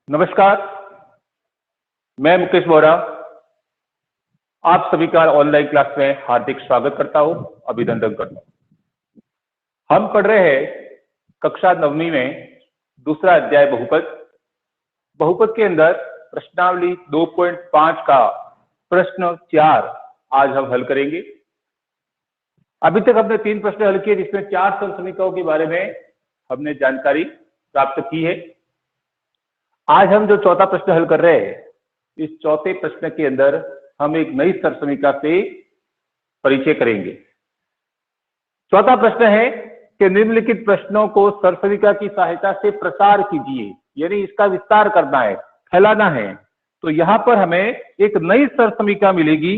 नमस्कार, मैं मुकेश बोरा आप सभी का ऑनलाइन क्लास में हार्दिक स्वागत करता हूं, अभिनंदन करता हूं। हम पढ़ रहे हैं कक्षा 9वीं में दूसरा अध्याय बहुपद। बहुपद के अंदर प्रश्नावली 2.5 का प्रश्न 4 आज हम हल करेंगे। अभी तक हमने 3 प्रश्न हल किए, जिसमें 4 सरसमीकाओं के बारे में हमने जानकारी प्राप्त की है। आज हम जो चौथा प्रश्न हल कर रहे हैं, इस चौथे प्रश्न के अंदर हम एक नई सरसमीका से परिचय करेंगे। चौथा प्रश्न है कि निम्नलिखित प्रश्नों को सरसमीका की सहायता से प्रसार कीजिए, यानी इसका विस्तार करना है, फैलाना है। तो यहां पर हमें एक नई सरसमीका मिलेगी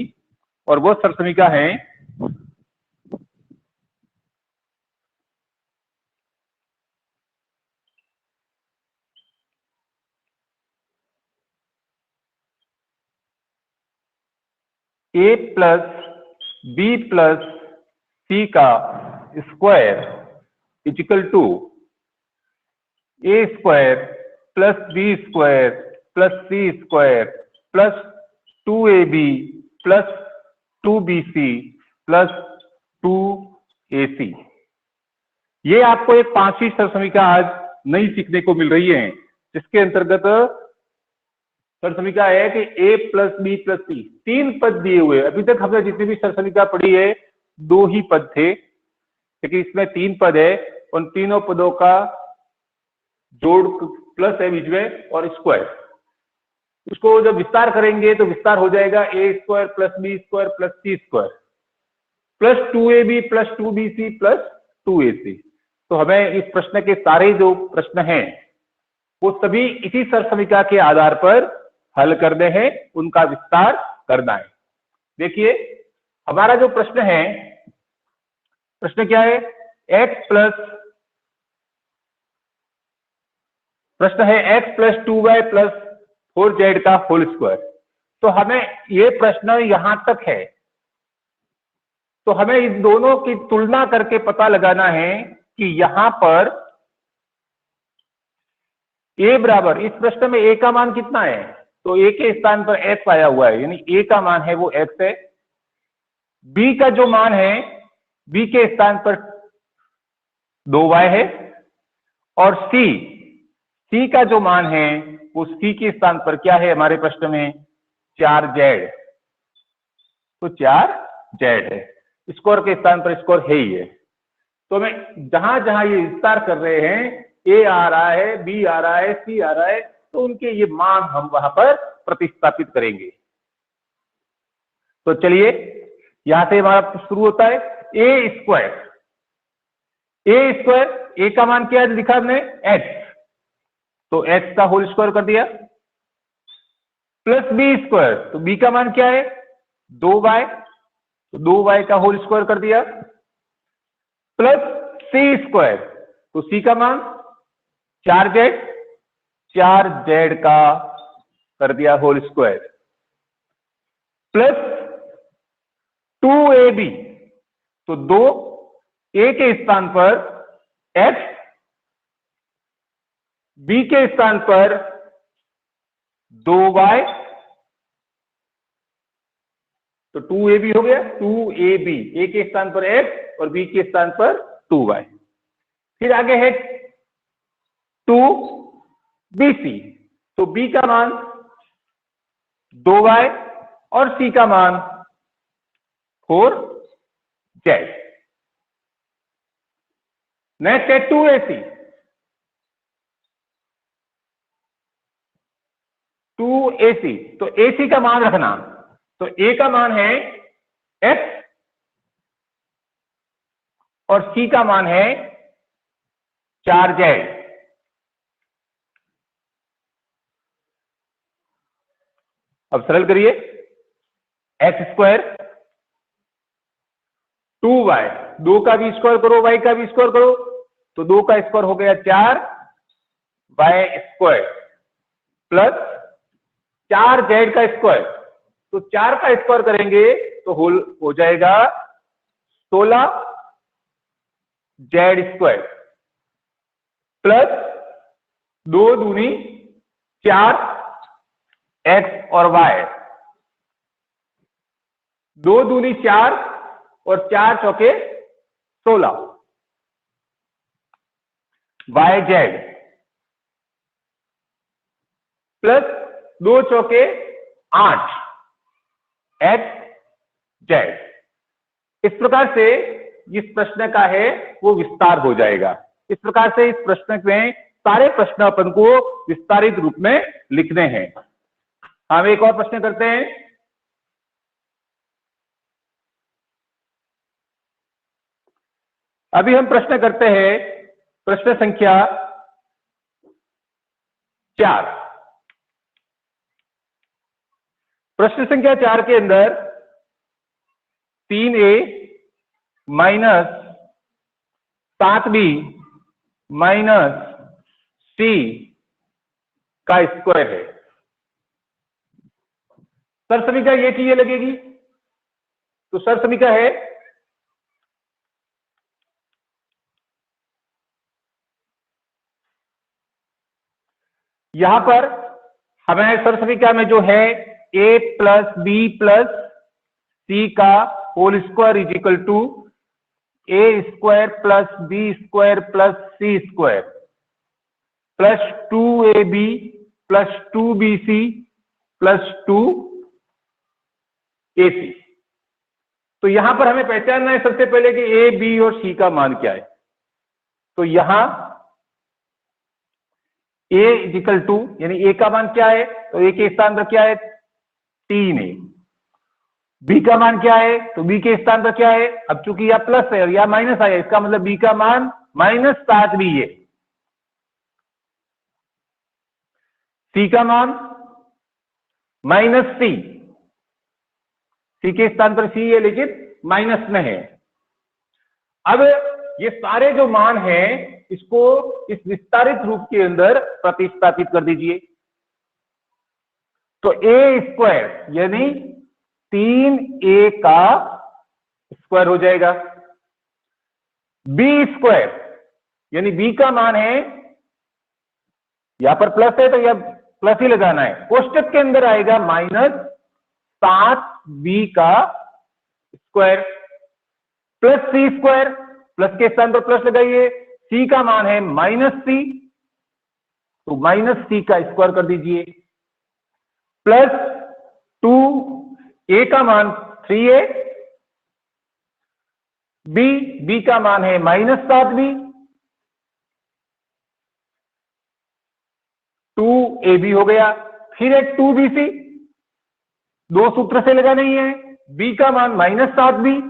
और वो सरसमीका है A plus B plus C का square is equal to A square plus B square plus C square plus 2ab plus 2bc plus 2ac। ये आपको एक 5वीं सरसमीका आज नई सीखने को मिल रही है, जिसके अंतर्गत सरसमीका है कि a प्लस बी प्लस सी, 3 पद दिए हुए। अभी तक हमने जितनी भी सरसमीका पढ़ी है 2 ही पद थे, क्योंकि इसमें 3 पद है। उन तीनों पदों का जोड़ प्लस है बीच में और स्क्वायर। उसको जब विस्तार करेंगे तो विस्तार हो जाएगा A square plus B square plus C square plus 2ab plus 2bc plus 2ac। तो हमें इस प्रश्न के सारे जो प्रश्न हैं वो सभी इसी सरसमीका के आधार पर हल करने हैं, उनका विस्तार करना है। देखिए हमारा जो प्रश्न है, प्रश्न क्या है? प्रश्न है x plus 2y plus 4z का होल स्क्वायर। तो हमें ये प्रश्न यहां तक है, तो हमें इन दोनों की तुलना करके पता लगाना है कि यहां पर a बराबर, इस प्रश्न में a का मान कितना है? तो a के स्थान पर x आया हुआ है, यानी a का मान है वो x है। b का जो मान है, b के स्थान पर 2y है। और c का जो मान है वो c के स्थान पर क्या है हमारे प्रश्न में? 4z। तो 4z है, स्क्वायर के स्थान पर स्क्वायर है ही है। तो हमें जहां जहां ये विस्तार कर रहे हैं, a आ रहा है, b आ रहा है, c आ रहा है, तो उनके ये मान हम वहां पर प्रतिस्थापित करेंगे। तो चलिए यहां से हमारा शुरू होता है ए स्क्वायर। ए का मान क्या है लिखा हमने? x। तो x का होल स्क्वायर कर दिया, प्लस बी स्क्वायर। तो b का मान क्या है? 2y। तो 2y का होल स्क्वायर कर दिया, प्लस सी स्क्वायर। तो c का मान 4z, 4z का कर दिया होल स्क्वायर, प्लस 2ab। तो 2a के स्थान पर x, b के स्थान पर 2y। तो 2ab हो गया, 2ab, a के स्थान पर x और b के स्थान पर 2y। फिर आगे है 2bc। तो b का मान 2y और c का मान 4z। नेक्स्ट है 2ac। 2ac, तो ac का मान रखना। तो a का मान है x और c का मान है 4z। अब सरल करिए, एक्स स्क्वायर 2y, 2 का भी स्क्वायर करो, y का भी स्क्वायर करो। तो 2 का स्क्वायर हो गया 4 y स्क्वायर प्लस 4z का स्क्वायर। तो 4 का स्क्वायर करेंगे तो होल हो जाएगा 16 z स्क्वायर प्लस 2 दूनी 4 x और y, 2 दूनी 4 और 4 चौके 16, yz प्लस 2 चौके 8 xz। इस प्रकार से जिस प्रश्न का है वो विस्तार हो जाएगा। इस प्रकार से इस प्रश्न में सारे प्रश्न अपन को विस्तारित रूप में लिखने हैं। हम एक और प्रश्न करते हैं। अभी हम प्रश्न करते हैं प्रश्न संख्या 4। प्रश्न संख्या 4 के अंदर 3a minus 7b minus c का स्क्वायर है। सर समीका ये चीजें लगेगी, तो सर समीका है यहां पर हमें सर समीका में जो है a plus B plus C का whole square is equal to A square plus B square plus C square plus 2ab plus 2bc plus 2ac। तो यहां पर हमें पहचानना है सबसे पहले कि ए बी और सी का मान क्या है। तो यहां a इजिकल टू यानी a का मान क्या है, तो a के स्थान पर क्या है 3a। b का मान क्या है, तो b के स्थान पर क्या है, अब चूंकि यह प्लस है और यह माइनस आया, इसका मतलब b का मान -7b है। c का मान -c, c के स्थान पर c है लेकिन माइनस में है। अब ये सारे जो मान हैं इसको इस विस्तारित रूप के अंदर प्रतिस्थापित कर दीजिए। तो ए स्क्वायर यानी 3a का स्क्वायर हो जाएगा, बी स्क्वायर यानी b का मान है, यहां पर प्लस है तो यह प्लस ही लगाना है, कोष्टक के अंदर आएगा -7b का square plus C square, plus के स्थान पर प्लस लगाइए, c का मान है -c, तो -c का स्क्वायर कर दीजिए प्लस 2a का मान 3a, b का मान है -7b, 2ab हो गया। फिर एक 2bc, दो सूत्र से लगाना ही है, b का मान -7b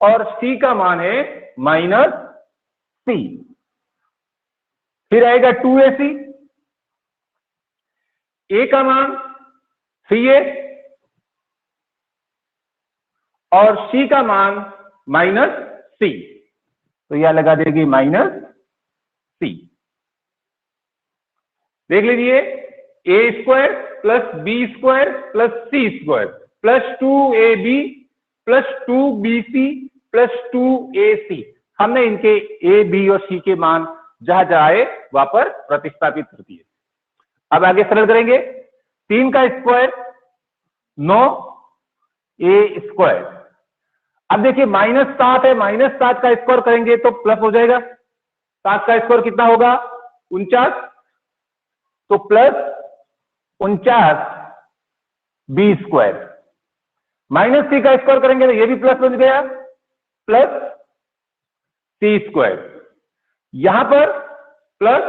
और c का मान है -c। फिर आएगा 2ac, a का मान 3a और c का मान -c, तो यह लगा देगी -c। देख लीजिए a square plus B square plus C square plus 2ab plus 2bc plus 2ac, हमने इनके a b और c के मान जहां जहां आए वहां पर प्रतिस्थापित कर दिए। अब आगे सरल करेंगे, 3 का स्क्वायर 9a स्क्वायर। अब देखिए -7 है, -7 का स्क्वायर करेंगे तो प्लस हो जाएगा, 7 का स्क्वायर कितना होगा 49, तो प्लस 49 बी स्क्वायर, -c का स्क्वायर करेंगे तो ये भी प्लस बन गया प्लस सी स्क्वायर। यहां पर प्लस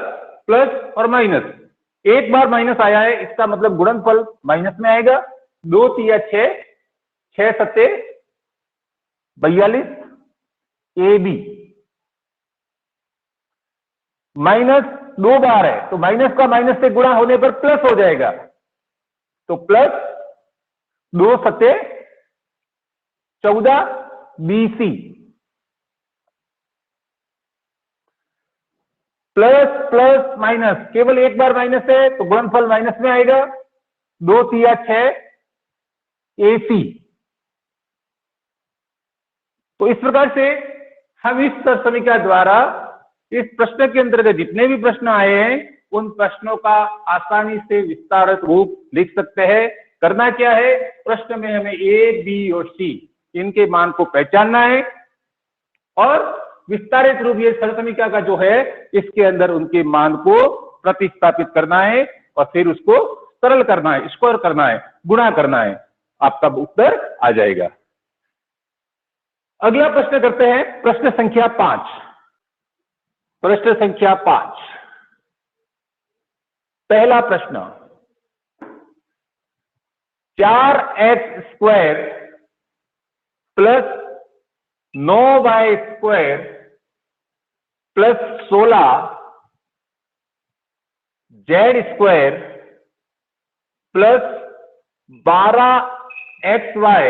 प्लस और माइनस, एक बार माइनस आया है इसका मतलब गुणनफल माइनस में आएगा, 2 3 6, 6 7 42 ab, माइनस 2 बार है तो माइनस का माइनस से गुणा होने पर प्लस हो जाएगा, तो plus 2 7 14 bc plus plus minus, केवल एक बार माइनस है तो गुणनफल माइनस में आएगा, 2 3 6 ac। तो इस प्रकार से हम इस समीकरण द्वारा इस प्रश्न के अंतर्गत जितने भी प्रश्न आए हैं उन प्रश्नों का आसानी से विस्तारित रूप लिख सकते हैं। करना क्या है, प्रश्न में हमें ए, बी और सी इनके मान को पहचानना है और विस्तारित रूप ये सरसमीका का जो है इसके अंदर उनके मान को प्रतिस्थापित करना है और फिर उसको सरल करना है, स्क्वायर करना है, गुणा करना है, आपका उत्तर आ जाएगा। अगला प्रश्न करते हैं, प्रश्न संख्या 5। प्रश्न संख्या 5, पहला प्रश्न, 4x² plus 9y² plus 16z² plus 12xy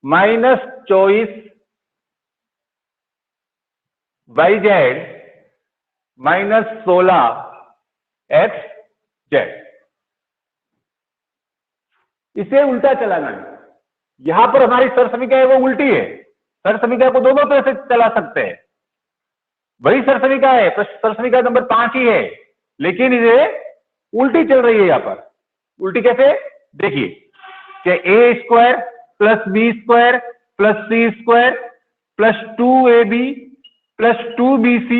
minus 24yz minus 16xz। इसे उल्टा चलाना है। यहां पर हमारी सरसमीका है वो उल्टी है। सरसमीका को दोनों तरह से चला सकते हैं, वही सरसमीका है, सरसमीका नंबर 5 ही है, लेकिन ये उल्टी चल रही है। यहां पर उल्टी कैसे, देखिए कि a² plus b² plus c² plus 2ab plus 2bc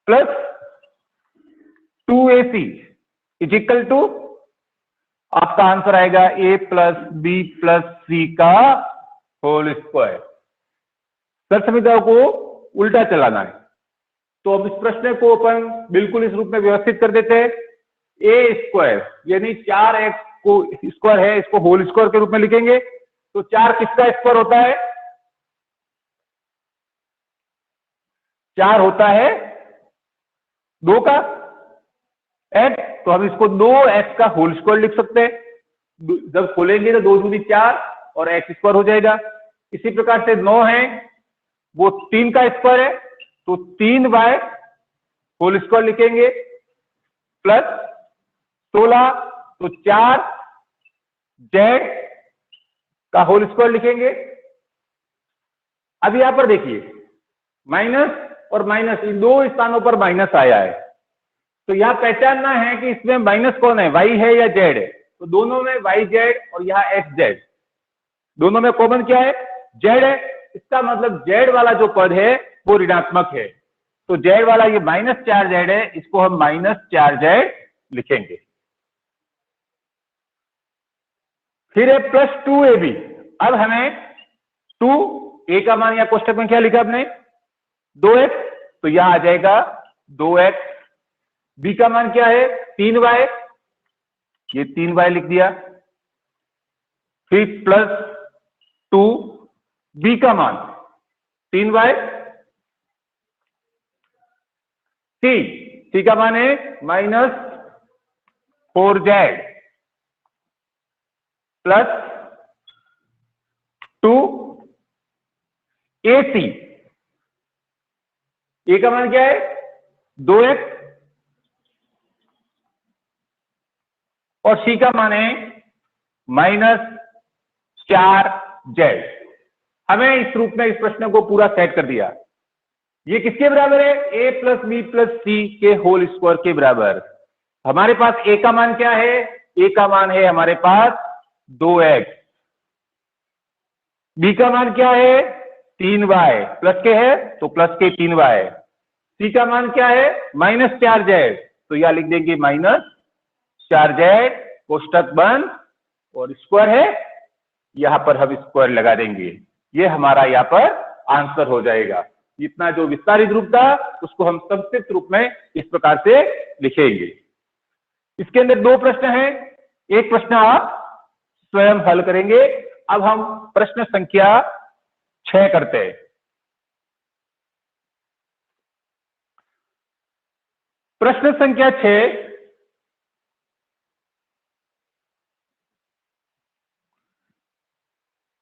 plus 2ac is equal to, आपका आंसर आएगा a plus B plus C का होल स्क्वायर। सरसमीका को उल्टा चलाना है। तो अब इस प्रश्न को अपन बिल्कुल इस रूप में व्यवस्थित कर देते हैं। a² यानी 4x को स्क्वायर है, इसको होल स्क्वायर के रूप में लिखेंगे। तो 4 किसका स्क्वायर होता है, 4 होता है 2 का x, तो हम इसको 2x का होल स्क्वायर लिख सकते हैं। जब खोलेंगे तो 2 दूनी 4 और x² हो जाएगा। इसी प्रकार से 9 है वो 3 का स्क्वायर है, तो 3y होल स्क्वायर लिखेंगे प्लस 16 तो 4z का होल स्क्वायर लिखेंगे। अब यहां पर देखिए माइनस और माइनस इन दो स्थानों पर माइनस आया है, तो यहां पहचानना है कि इसमें माइनस कौन है, y है या z है। तो दोनों में yz और यहां xz, दोनों में कॉमन क्या है, z है। इसका मतलब z वाला जो पद है वो ऋणात्मक है, तो z वाला ये -4z है, इसको हम -4z लिखेंगे। फिर है प्लस 2ab। अब हमें 2a का मान या कोष्टक में क्या लिखा आपने, 2x, तो यहां आ जाएगा 2x। b का मान क्या है, 3y, ये 3y लिख दिया। फिर प्लस 2 b का मान 3y, c का मान है -4z प्लस 2ac। a का मान क्या है, 2x और c का मान है -4z। हमें इस रूप में इस प्रश्न को पूरा सेट कर दिया। ये किसके बराबर है, a प्लस बी प्लस सी के होल स्क्वायर के बराबर। हमारे पास a का मान क्या है, a का मान है हमारे पास 2x, b का मान क्या है 3y, प्लस के है तो प्लस के 3y, c का मान क्या है -4z, तो यहां लिख देंगे -4z कोष्टक बंद और स्क्वायर है, यहां पर हम स्क्वायर लगा देंगे। ये हमारा यहां पर आंसर हो जाएगा। इतना जो विस्तारित रूप था उसको हम संक्षिप्त रूप में इस प्रकार से लिखेंगे। इसके अंदर 2 प्रश्न हैं, एक प्रश्न आप स्वयं हल करेंगे। अब हम प्रश्न संख्या 6 करते हैं। प्रश्न संख्या 6,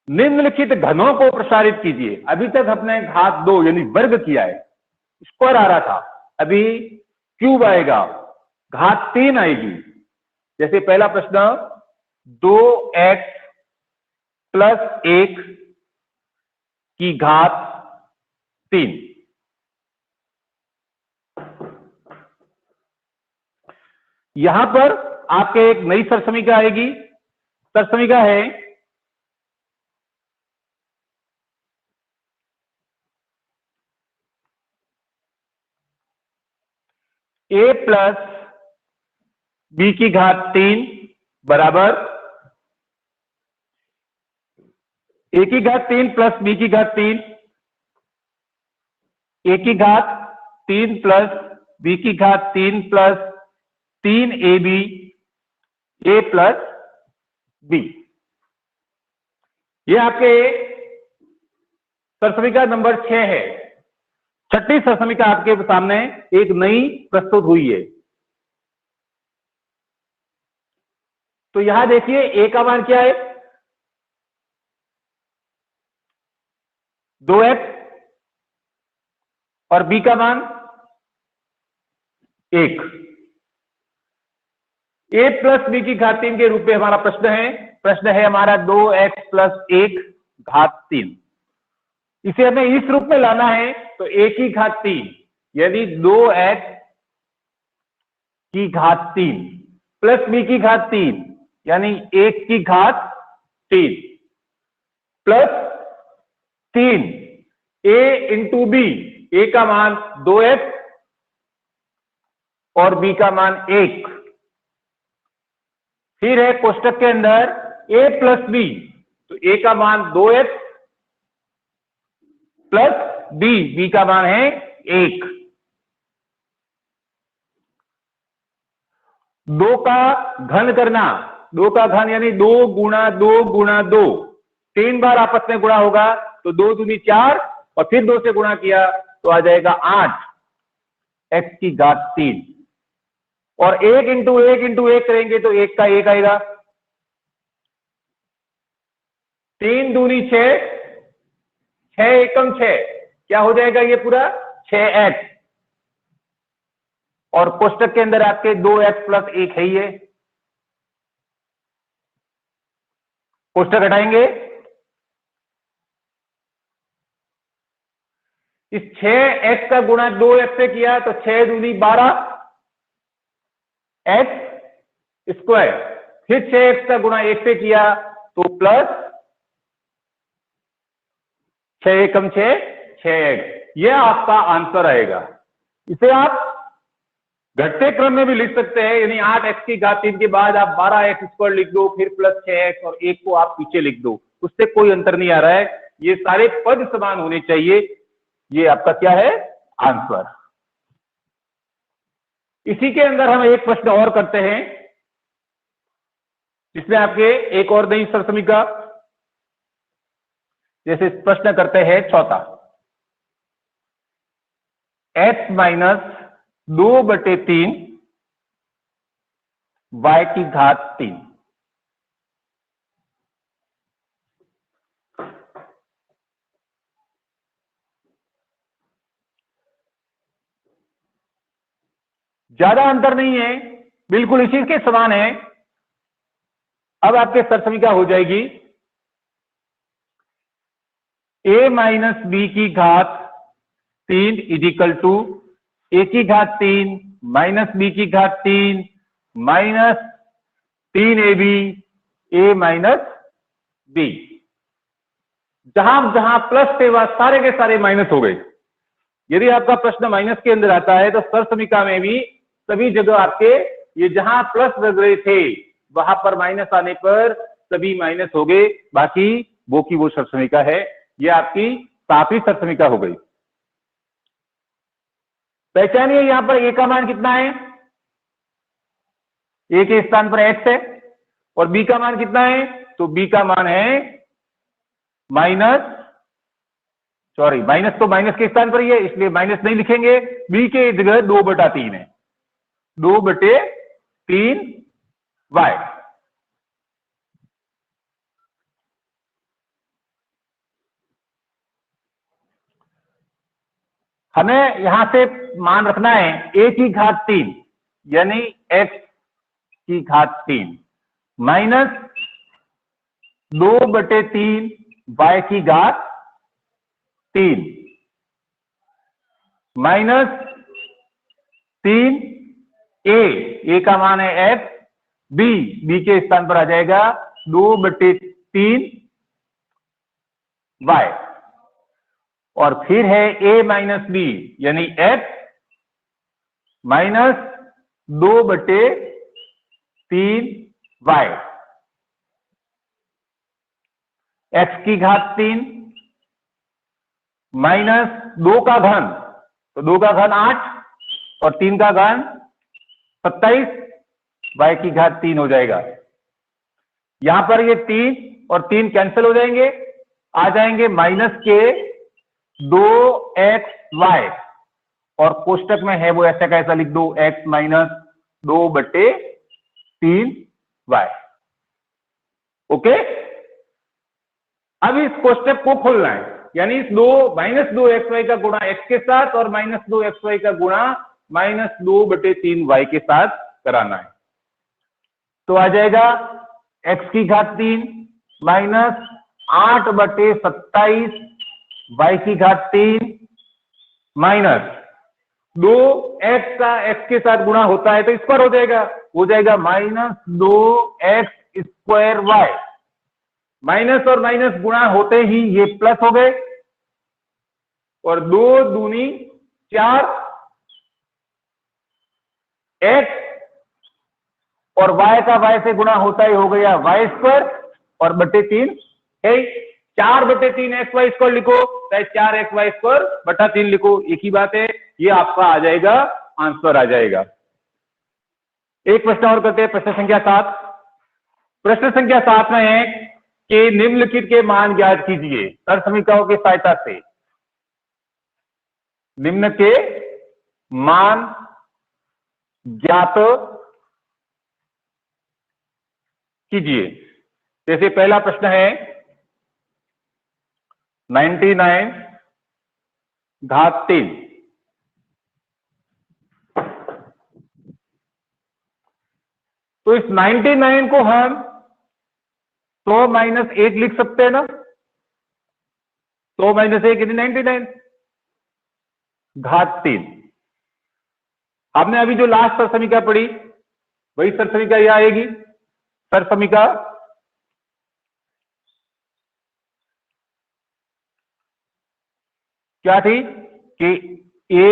निम्नलिखित घनों को प्रसारित कीजिए। अभी तक हमने घात 2 यानी वर्ग किया है, स्क्वायर आ रहा था, अभी क्यूब आएगा, घात 3 आएगी। जैसे पहला प्रश्न 2x प्लस 1 की घात 3, यहां पर आपके एक नई सरसमीका आएगी। सरसमीका है a प्लस बी की घात 3 बराबर a की घात 3 प्लस बी की घात 3, a की घात 3 प्लस बी की घात 3 plus 3ab a plus B. ये आपके सरसमीका नंबर 6 है। छठी सरसमीका आपके सामने एक नई प्रस्तुत हुई है। तो यहां देखिए a का मान क्या है, 2x, और b का मान 1। a प्लस बी की घात 3 के रूप में हमारा प्रश्न है हमारा 2x प्लस 1 घात 3। इसे हमें इस रूप में लाना है तो a की घात 3 यानी 2x की घात 3 प्लस b की घात 3 यानी 1 की घात 3 plus 3 a into B, a का मान 2x और b का मान 1। फिर है कोष्टक के अंदर a प्लस b, तो a का मान 2x प्लस b का मान है 1। 2 का घन करना, 2 का घन यानी 2 गुणा 2 गुणा 2, 3 बार आपस में गुणा होगा तो 2 दूनी 4 और फिर 2 से गुणा किया तो आ जाएगा 8 x की घात 3। और 1 इंटू 1 इंटू 1 करेंगे तो 1 का 1 आएगा। 3 दूनी 6, 6 एकम 6, क्या हो जाएगा ये पूरा 6x, और कोष्टक के अंदर आपके 2x प्लस 1 है ये। कोष्टक हटाएंगे, इस 6x का गुणा 2x से किया तो 6 दूनी 12 x स्क्वायर, फिर 6x का गुणा 1 से किया तो प्लस 6 एकम 6, 6x। यह आपका आंसर आएगा। इसे आप घटते क्रम में भी लिख सकते हैं, यानी 8x की घात 3 के बाद आप 12x स्क्वायर लिख दो, फिर प्लस 6x और 1 को आप पीछे लिख दो, उससे कोई अंतर नहीं आ रहा है। ये सारे पद समान होने चाहिए। ये आपका क्या है, आंसर। इसी के अंदर हम एक प्रश्न और करते हैं, जिसमें आपके एक और नई सरसमीका, जैसे प्रश्न करते हैं चौथा, x माइनस 2/3 y की घात 3। ज्यादा अंतर नहीं है, बिल्कुल इसी के समान है। अब आपके सरसमीका हो जाएगी a माइनस बी की घात 3 इजिकल टू a की घात 3 माइनस बी की घात 3 minus 3ab a minus b। जहां जहां प्लस थे वह सारे के सारे माइनस हो गए। यदि आपका प्रश्न माइनस के अंदर आता है तो सरसमीका में भी सभी जगह आपके ये जहां प्लस लग रहे थे वहां पर माइनस आने पर सभी माइनस हो गए। बाकी वो की वो सरसमीका है। ये आपकी सातवीं सरसमीका हो गई। पहचानिए यहां पर ए का मान कितना है, ए के स्थान पर x है, और बी का मान कितना है, तो बी का मान है माइनस तो माइनस के स्थान पर ही है, इसलिए माइनस नहीं लिखेंगे। बी के जगह 2/3 है, 2/3 y। हमें यहां से मान रखना है a की घात 3 यानी x की घात 3 माइनस 2/3 y की घात 3 माइनस 3 ए का मान है एक्स, बी के स्थान पर आ जाएगा 2/3 वाई, और फिर है ए माइनस बी यानी एक्स माइनस 2/3 वाई, एक्स की घात 3 माइनस 2 का घन, तो 2 का घन 8 और 3 का घन 27, वाई की घात 3 हो जाएगा। यहां पर ये 3 और 3 कैंसिल हो जाएंगे, आ जाएंगे माइनस के 2xy, और कोष्टक में है वो ऐसा कैसा लिख दो, x माइनस 2/3y। ओके, अब इस कोष्टक को खोलना है, यानी इस -2xy का गुणा x के साथ और -2xy का गुणा -2/3y के साथ कराना है। तो आ जाएगा x की घात 3 माइनस 8/27 y की घात 3 माइनस 2x का x के साथ गुणा होता है तो स्क्वायर हो जाएगा, -2x²y, माइनस और माइनस गुणा होते ही ये प्लस हो गए, और 2 दूनी 4, x और y का y से गुणा होता ही हो गया y² और बटे 3 है, 4/3xy² लिखो चाहे 4xy² लिखो, एक ही बात है, ये आपका आ जाएगा, आंसर आ जाएगा। एक प्रश्न और करते हैं, प्रश्न संख्या 7। प्रश्न संख्या 7 में है कि निम्नलिखित के मान ज्ञात कीजिए सर समीकरणों की सहायता से। निम्न के मान ज्ञात कीजिए। जैसे पहला प्रश्न है 99 घात 3, तो इस 99 को हम 100 माइनस 1 लिख सकते हैं ना, 100 माइनस 1 यानी 99 घात 3। आपने अभी जो लास्ट सर समीकरण पढ़ी वही सर समीकरण यह आएगी। सर समीकरण क्या थी कि a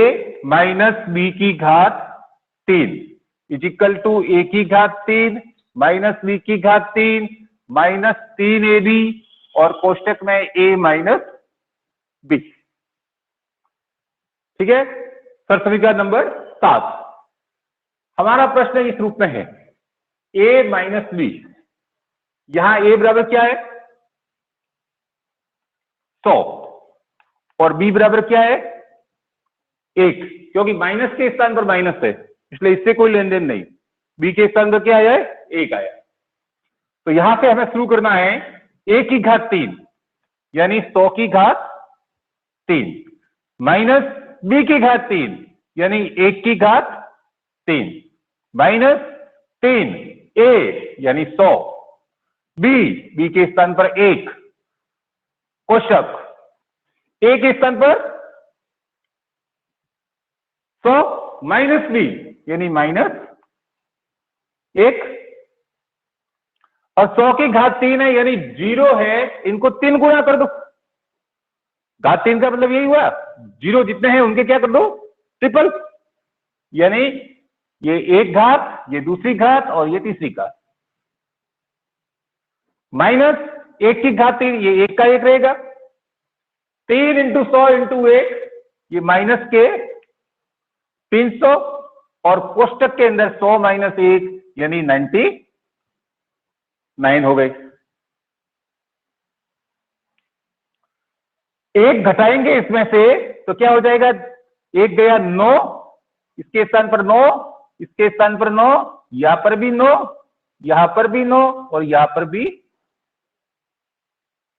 माइनस बी की घात 3 इजिकल टू a की घात 3 माइनस बी की घात 3 माइनस 3ab और कोष्टक में a माइनस बी। ठीक है, सर समीकरण नंबर 7। हमारा प्रश्न इस रूप में है, a माइनस बी, यहां a बराबर क्या है 100 और b बराबर क्या है 1, क्योंकि माइनस के स्थान पर माइनस है इसलिए इससे कोई लेन देन नहीं, b के स्थान पर क्या आया है 1 आया। तो यहां से हमें शुरू करना है a की घात 3 यानी 100 की घात 3 माइनस b की घात 3 यानी 1 की घात 3 माइनस 3 a यानी 100, b के स्थान पर 1, कोष्टक a के स्थान पर 100 माइनस b यानी माइनस 1, और 100 की घात 3 है यानी 0 है, इनको 3 गुणा कर दो, घात 3 का मतलब यही हुआ 0 जितने हैं उनके क्या कर दो ट्रिपल, यानी ये एक घात, ये दूसरी घात और ये तीसरी घात, माइनस 1 की घात 3 ये 1 का 1 रहेगा, 3 × 100 × 1 ये माइनस के 300 और कोष्टक के अंदर 100 माइनस 1 यानी 99 हो गई। एक घटाएंगे इसमें से तो क्या हो जाएगा, 1 गया 9, इसके स्थान पर 9, इसके स्थान पर 9, यहां पर भी 9, यहां पर भी 9 और यहां पर भी,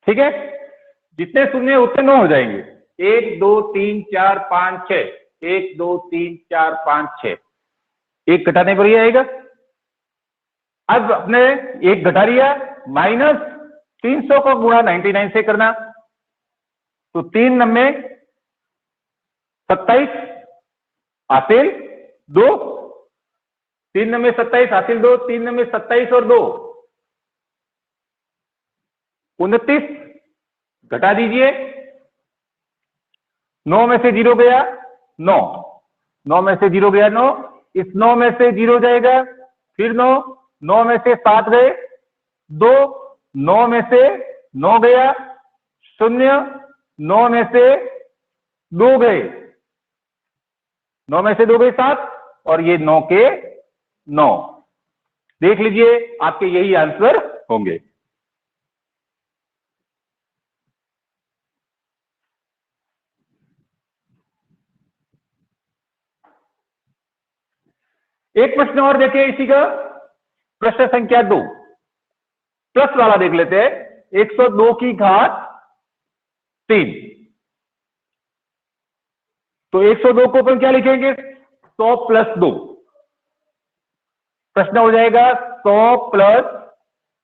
ठीक है, जितने शून्य उतने 9 हो जाएंगे, 1 2 3 4 5 6, 1 2 3 4 5 6, एक घटाने पर ही आएगा। अब अपने एक घटा लिया, माइनस 300 को गुणा 99 से करना, तो 3 9 27 हासिल 2, 3 में 27 हासिल 2, 3 में 27 और 2 29, घटा दीजिए। 9 में से 0 गया 9, 9 में से 0 गया 9, इस 9 में से 0 जाएगा, फिर 9, 9 में से 7 गए 2, 9 में से 9 गया 0, 9 में से 2 गए, 9 में से 2 गए 7 और ये 9 के 9। देख लीजिए आपके यही आंसर होंगे। एक प्रश्न और देखें इसी का, प्रश्न संख्या 2 प्लस वाला देख लेते हैं। 102 की घात 3, तो 102 को अपन क्या लिखेंगे? 100 प्लस 2। प्रश्न हो जाएगा 100 प्लस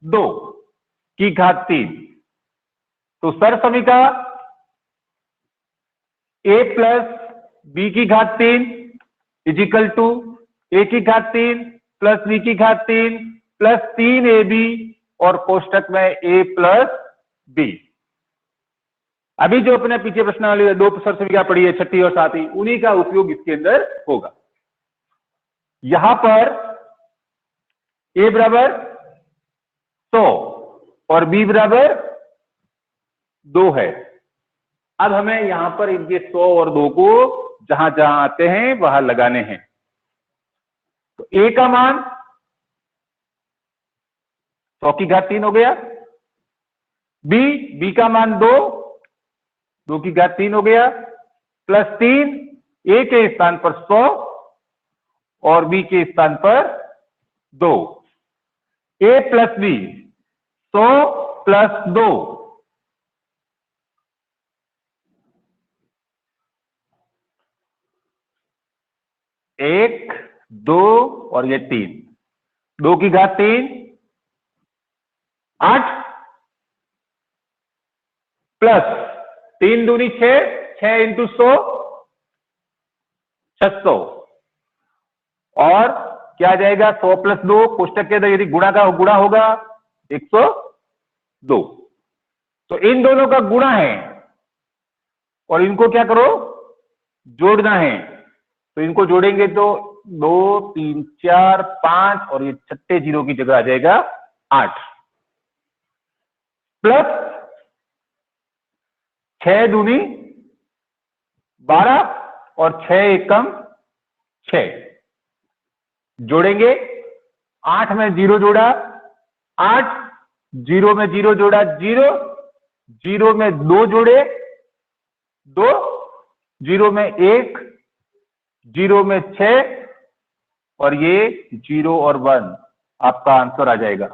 2 की घात 3। तो सर समीका a प्लस बी की घात 3 इजिकल टू ए की घात 3 प्लस बी की घात 3 प्लस 3ab और कोष्टक में a प्लस बी। अभी जो अपने पीछे प्रश्न वाली 2 सर समीका पढ़ी है, छठी और सातवीं, उन्हीं का उपयोग इसके अंदर होगा। यहां पर a बराबर 100 और b बराबर 2 है। अब हमें यहां पर इनके 100 और 2 को जहां जहां आते हैं वहां लगाने हैं। तो a का मान 100 की घात 3 हो गया, b का मान 2 की घात 3 हो गया, प्लस 3 a के स्थान पर 100 और b के स्थान पर 2। a प्लस b 100 प्लस 2 1 2 और ये 3, 2 की घात 3 8 प्लस 3 दूनी 6, 6 इंटू 100 600 और क्या आ जाएगा? 100 प्लस 2 कोष्टक के अंदर यदि गुणा होगा 102। तो इन दोनों का गुणा है और इनको क्या करो? जोड़ना है। तो इनको जोड़ेंगे तो 2 3 4 5 और ये छठे 0 की जगह आ जाएगा 8 प्लस 6 दूनी 12 और 6 एकम 6। जोड़ेंगे 8 में 0 जोड़ा 8, 0 में 0 जोड़ा 0, 0 में 2 जोड़े 2, 0 में 1, 0 में 6 और ये 0 और 1 आपका आंसर आ जाएगा।